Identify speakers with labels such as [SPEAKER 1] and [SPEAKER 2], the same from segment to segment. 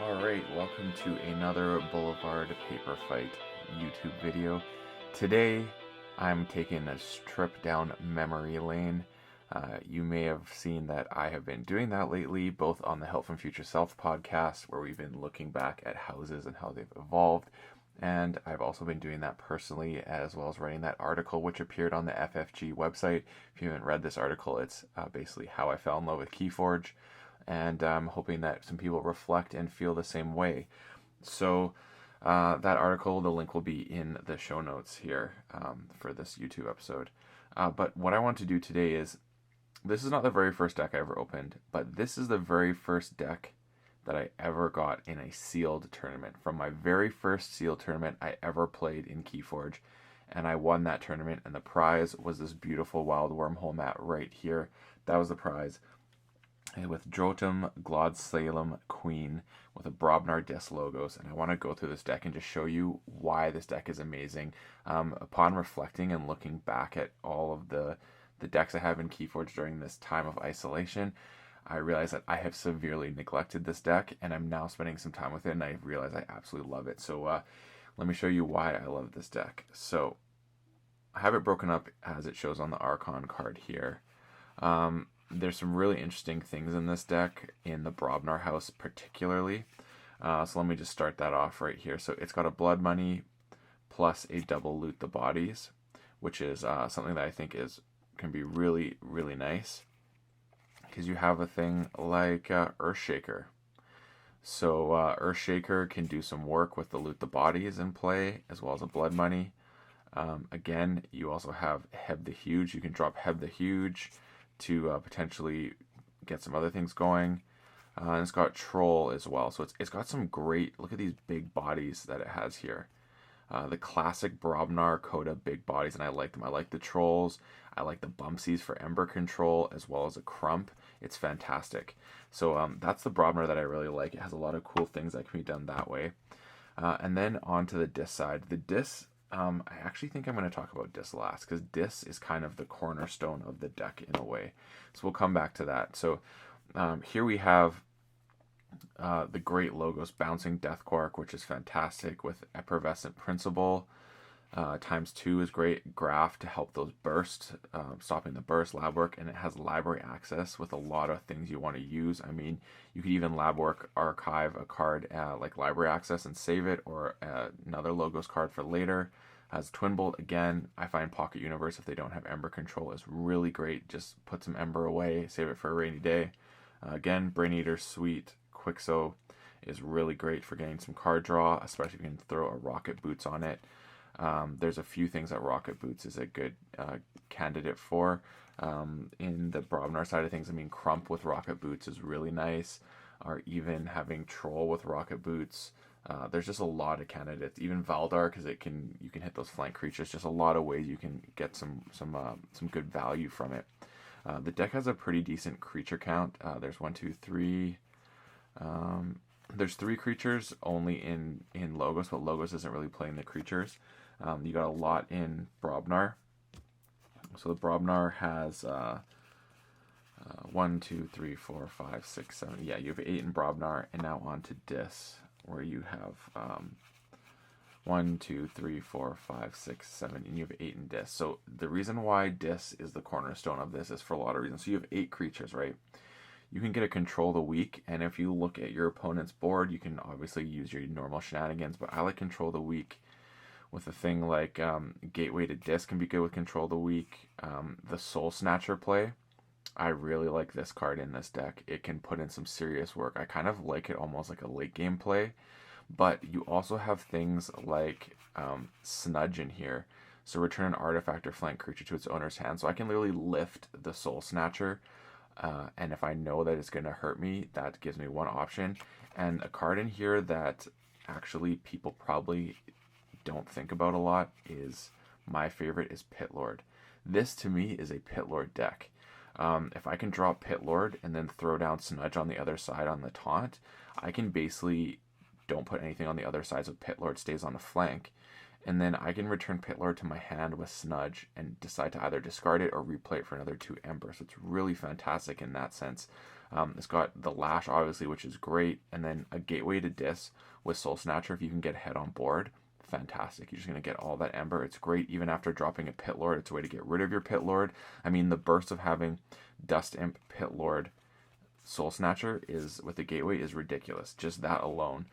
[SPEAKER 1] Alright, welcome to another Boulevard Paper Fight YouTube video. Today, I'm taking a trip down memory lane. You may have seen that I have been doing that lately, both on the Help from Future Self podcast, where we've been looking back at houses and how they've evolved, and I've also been doing that personally, as well as writing that article which appeared on the FFG website. If you haven't read this article, it's basically how I fell in love with KeyForge, and I'm hoping that some people reflect and feel the same way. So that article, the link will be in the show notes here for this YouTube episode. But what I want to do today is, this is not the very first deck I ever opened, but this is the very first deck that I ever got in a sealed tournament. From my very first sealed tournament I ever played in KeyForge, and I won that tournament, and the prize was this beautiful wild wormhole mat right here. That was the prize. With Drohtin Glodsalem Queen with a Brobnar disc logos, and I want to go through this deck and just show you why this deck is amazing. Upon reflecting and looking back at all of the decks I have in KeyForge during this time of isolation, I realize that I have severely neglected this deck, and I'm now spending some time with it, and I realize I absolutely love it. So let me show you why I love this deck. So I have it broken up as it shows on the Archon card here. There's some really interesting things in this deck, in the Brobnar house particularly. So let me just start that off right here. So it's got a blood money plus a double loot the bodies, which is something that I think can be really, really nice, because you have a thing like Earthshaker. So Earthshaker can do some work with the loot the bodies in play, as well as a blood money. Again, you also have Heb the Huge. You can drop Heb the Huge to potentially get some other things going. And it's got Troll as well. So it's got some great, look at these big bodies that it has here. The classic Brobnar Coda big bodies, and I like them. I like the Trolls. I like the Bumpsies for Ember control, as well as a Crump. It's fantastic. So that's the Brobnar that I really like. It has a lot of cool things that can be done that way. And then on to the Dis side. The Dis, I actually think I'm going to talk about Dis last, because Dis is kind of the cornerstone of the deck in a way. So we'll come back to that. So here we have the great logos, Bouncing Death Quark, which is fantastic, with Effervescent Principle. ×2 is great. Graph to help those bursts, stopping the burst. Lab work, and it has library access with a lot of things you want to use. I mean, you could even lab work archive a card like library access and save it, or another logos card for later. Has Twin Bolt again. I find Pocket Universe, if they don't have Ember control, is really great. Just put some Ember away, save it for a rainy day. Again, Brain Eater, sweet. Quixo is really great for getting some card draw, especially if you can throw a Rocket Boots on it. There's a few things that Rocket Boots is a good candidate for. In the Brobnar side of things, I mean, Crump with Rocket Boots is really nice, or even having Troll with Rocket Boots. There's just a lot of candidates. Even Valdar, because you can hit those flank creatures. Just a lot of ways you can get some good value from it. The deck has a pretty decent creature count. There's 1, 2, 3. There's 3 creatures only in Logos, but Logos isn't really playing the creatures. You got a lot in Brobnar. So the Brobnar has 1, 2, 3, 4, 5, 6, 7. Yeah, you have 8 in Brobnar, and now on to Dis, where you have 1, 2, 3, 4, 5, 6, 7, and you have 8 in Dis. So the reason why Dis is the cornerstone of this is for a lot of reasons. So you have 8 creatures, right? You can get a Control the Weak, and if you look at your opponent's board, you can obviously use your normal shenanigans, but I like Control the Weak with a thing like Gateway to Dis can be good with Control the Weak. The Soul Snatcher play, I really like this card in this deck. It can put in some serious work. I kind of like it almost like a late game play, but you also have things like Snudge in here. So return an artifact or flank creature to its owner's hand. So I can literally lift the Soul Snatcher, and if I know that it's going to hurt me, that gives me one option. And a card in here that actually people probably don't think about a lot is, my favorite is Pit Lord. This to me is a Pit Lord deck. If I can draw Pit Lord and then throw down Snudge on the other side on the taunt, I can basically don't put anything on the other side, so Pit Lord stays on the flank. and then I can return Pit Lord to my hand with Snudge and decide to either discard it or replay it for another 2 Ember. So it's really fantastic in that sense. It's got the Lash, obviously, which is great, and then a Gateway to Dis with Soul Snatcher if you can get ahead on board. Fantastic. You're just going to get all that Ember. It's great even after dropping a Pit Lord. It's a way to get rid of your Pit Lord. I mean, the burst of having Dust Imp, Pit Lord, Soul Snatcher is with the Gateway is ridiculous. Just that alone.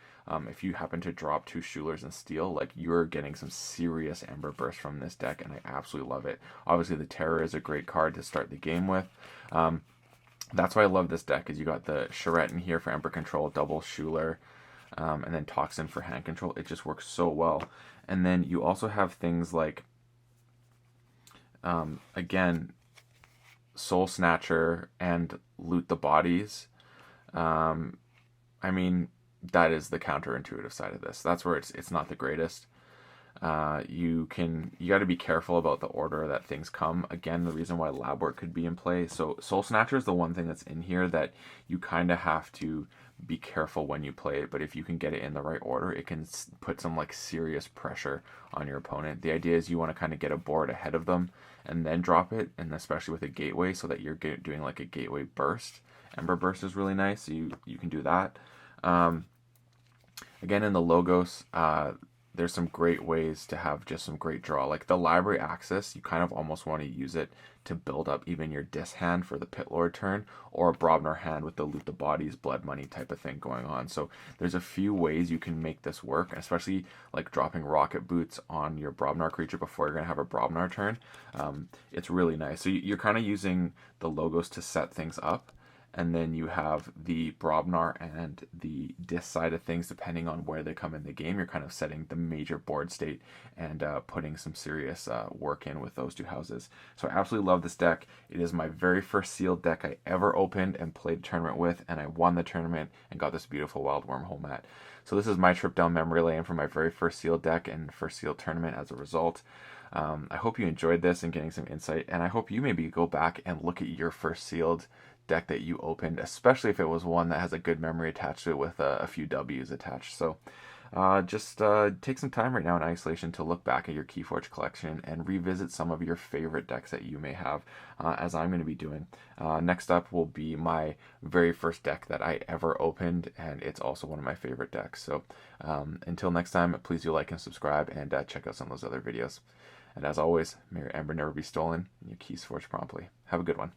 [SPEAKER 1] If you happen to drop 2 Shoolers and Steel, like, you're getting some serious Ember burst from this deck, and I absolutely love it. Obviously, the Terror is a great card to start the game with. That's why I love this deck, is you got the Charette in here for Ember control, double Shooler, and then Toxin for hand control. It just works so well. And then you also have things like, again, Soul Snatcher and Loot the Bodies. I mean, that is the counterintuitive side of this. That's where it's not the greatest. You got to be careful about the order that things come. Again, the reason why Lab Work could be in play. So Soul Snatcher is the one thing that's in here that you kind of have to be careful when you play it. But if you can get it in the right order, it can put some like serious pressure on your opponent. The idea is you want to kind of get a board ahead of them and then drop it, and especially with a Gateway, so that you're doing like a Gateway burst. Ember burst is really nice. So you can do that. Again, in the Logos, there's some great ways to have just some great draw. Like the Library Access, you kind of almost want to use it to build up even your Dis hand for the Pit Lord turn, or a Brobnar hand with the Loot the Bodies, Blood Money type of thing going on. So there's a few ways you can make this work, especially like dropping Rocket Boots on your Brobnar creature before you're going to have a Brobnar turn. It's really nice. So you're kind of using the Logos to set things up. And then you have the Brobnar and the Dis side of things, depending on where they come in the game. You're kind of setting the major board state and putting some serious work in with those 2 houses. So I absolutely love this deck. It is my very first sealed deck I ever opened and played a tournament with, and I won the tournament and got this beautiful Wild Wormhole mat. So this is my trip down memory lane for my very first sealed deck and first sealed tournament as a result. I hope you enjoyed this and getting some insight, and I hope you maybe go back and look at your first sealed deck that you opened, especially if it was one that has a good memory attached to it with a few W's attached. So just take some time right now in isolation to look back at your KeyForge collection and revisit some of your favorite decks that you may have, as I'm going to be doing. Next up will be my very first deck that I ever opened, and it's also one of my favorite decks. So until next time, please do like and subscribe, and check out some of those other videos. And as always, may your Ember never be stolen and your keys forged promptly. Have a good one.